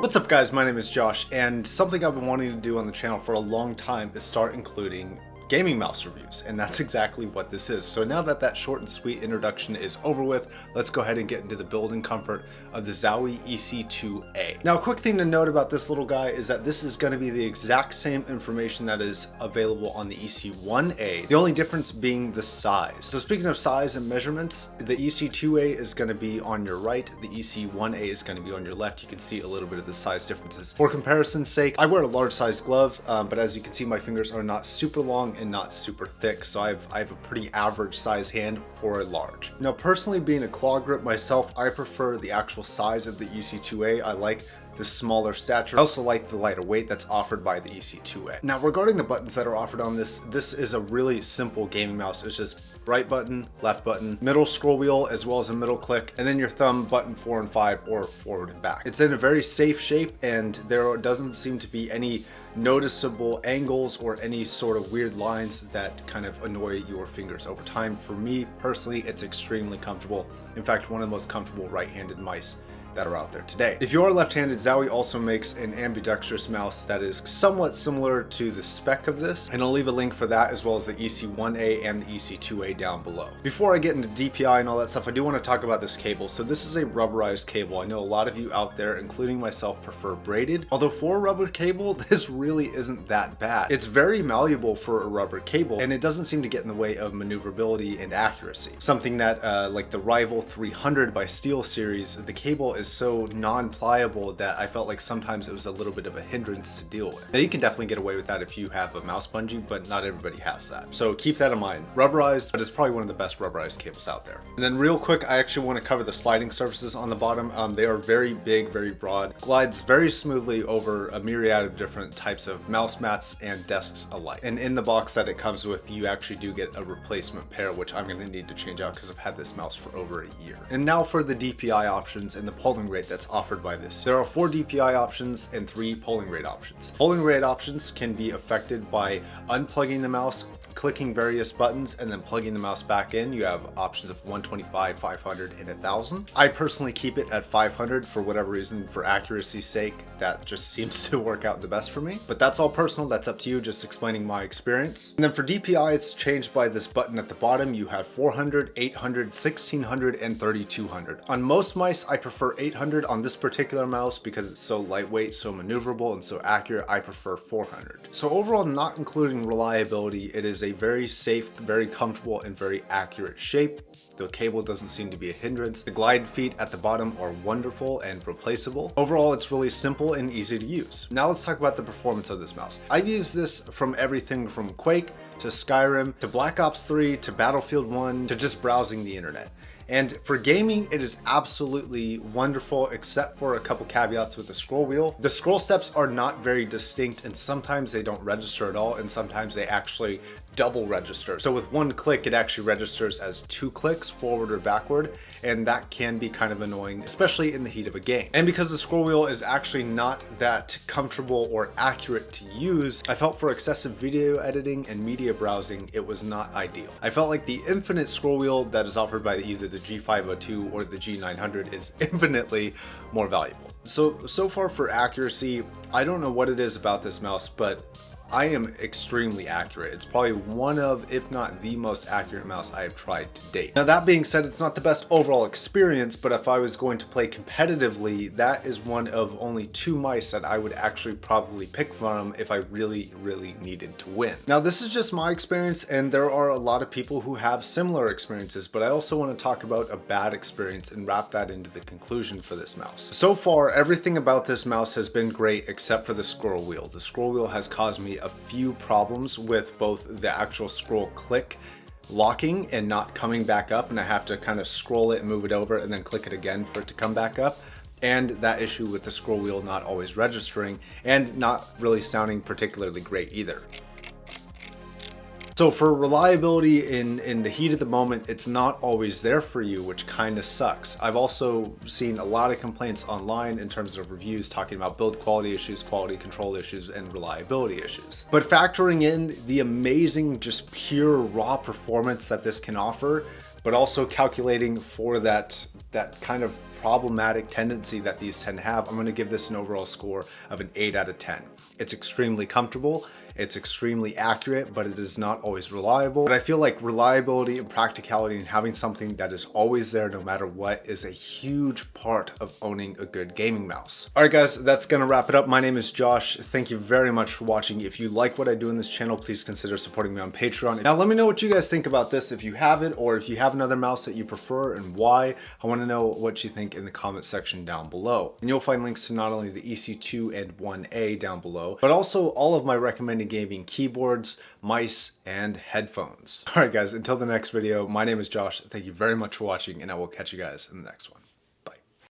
What's up guys, my name is Josh, and something I've been wanting to do on the channel for a long time is start including gaming mouse reviews, and that's exactly what this is. So now that that short and sweet introduction is over with, let's go ahead and get into the build and comfort of the Zowie EC2-A. Now, a quick thing to note about this little guy is that this is going to be the exact same information that is available on the EC1-A, the only difference being the size. So speaking of size and measurements, the EC2-A is going to be on your right, the EC1-A is going to be on your left. You can see a little bit of the size differences. For comparison's sake, I wear a large size glove, but as you can see, my fingers are not super long and not super thick, so I have a pretty average size hand for a large. Now, personally, being a claw grip myself, I prefer the actual size of the EC2-A. I like the smaller stature. I also like the lighter weight that's offered by the EC2-A. Now, regarding the buttons that are offered on this is a really simple gaming mouse. It's just right button, left button, middle scroll wheel, as well as a middle click, and then your thumb button 4 and 5 or forward and back. It's in a very safe shape, and there doesn't seem to be any noticeable angles or any sort of weird lines that kind of annoy your fingers over time. For me personally, it's extremely comfortable. In fact, one of the most comfortable right-handed mice that are out there today. If you are left-handed, Zowie also makes an ambidextrous mouse that is somewhat similar to the spec of this, and I'll leave a link for that as well as the EC1-A and the EC2-A down below. Before I get into DPI and all that stuff, I do want to talk about this cable. So this is a rubberized cable. I know a lot of you out there, including myself, prefer braided. Although for a rubber cable, this really isn't that bad. It's very malleable for a rubber cable, and it doesn't seem to get in the way of maneuverability and accuracy. Something that like the Rival 300 by SteelSeries, the cable is so non-pliable that I felt like sometimes it was a little bit of a hindrance to deal with. Now, you can definitely get away with that if you have a mouse bungee, but not everybody has that. So keep that in mind. Rubberized, but it's probably one of the best rubberized cables out there. And then real quick, I actually want to cover the sliding surfaces on the bottom. They are very big, very broad, glides very smoothly over a myriad of different types of mouse mats and desks alike. And in the box that it comes with, you actually do get a replacement pair, which I'm going to need to change out because I've had this mouse for over a year. And now for the DPI options and the polling rate that's offered by this. There are 4 DPI options and 3 polling rate options. Polling rate options can be affected by unplugging the mouse, clicking various buttons, and then plugging the mouse back in. You have options of 125, 500, and 1000. I personally keep it at 500 for whatever reason. For accuracy's sake, that just seems to work out the best for me. But that's all personal. That's up to you, just explaining my experience. And then for DPI, it's changed by this button at the bottom. You have 400, 800, 1600, and 3200. On most mice, I prefer 800. On this particular mouse, because it's so lightweight, so maneuverable, and so accurate, I prefer 400. So overall, not including reliability, it is a very safe, very comfortable, and very accurate shape. The cable doesn't seem to be a hindrance. The glide feet at the bottom are wonderful and replaceable. Overall, it's really simple and easy to use. Now let's talk about the performance of this mouse. I've used this from everything from Quake to Skyrim to Black Ops 3 to Battlefield 1 to just browsing the internet. And for gaming, it is absolutely wonderful, except for a couple caveats with the scroll wheel. The scroll steps are not very distinct, and sometimes they don't register at all, and sometimes they actually double register. So with one click, it actually registers as 2 clicks forward or backward, and that can be kind of annoying, especially in the heat of a game. And because the scroll wheel is actually not that comfortable or accurate to use, I felt for excessive video editing and media browsing, it was not ideal. I felt like the infinite scroll wheel that is offered by either the G502 or the G900 is infinitely more valuable. So far for accuracy, I don't know what it is about this mouse, but I am extremely accurate. It's probably one of, if not the most accurate mouse I have tried to date. Now, that being said, it's not the best overall experience, but if I was going to play competitively, that is one of only 2 mice that I would actually probably pick from if I really needed to win. Now, this is just my experience, and there are a lot of people who have similar experiences, but I also want to talk about a bad experience and wrap that into the conclusion for this mouse. So far, everything about this mouse has been great except for the scroll wheel. The scroll wheel has caused me a few problems with both the actual scroll click locking and not coming back up, and I have to kind of scroll it and move it over and then click it again for it to come back up, and that issue with the scroll wheel not always registering and not really sounding particularly great either. So for reliability in the heat of the moment, it's not always there for you, which kind of sucks. I've also seen a lot of complaints online in terms of reviews talking about build quality issues, quality control issues, and reliability issues. But factoring in the amazing, just pure raw performance that this can offer, but also calculating for that that kind of problematic tendency that these tend to have, I'm going to give this an overall score of an 8 out of 10. It's extremely comfortable, it's extremely accurate, but it is not always reliable. But I feel like reliability and practicality and having something that is always there no matter what is a huge part of owning a good gaming mouse. All right guys, that's gonna wrap it up. My name is Josh. Thank you very much for watching. If you like what I do in this channel, please consider supporting me on Patreon. Now let me know what you guys think about this, if you have it, or if you have another mouse that you prefer and why. I wanna know what you think in the comment section down below. And you'll find links to not only the EC2 and 1A down below, but also all of my recommended gaming keyboards, mice, and headphones. All right guys, until the next video, my name is Josh. Thank you very much for watching, and I will catch you guys in the next one.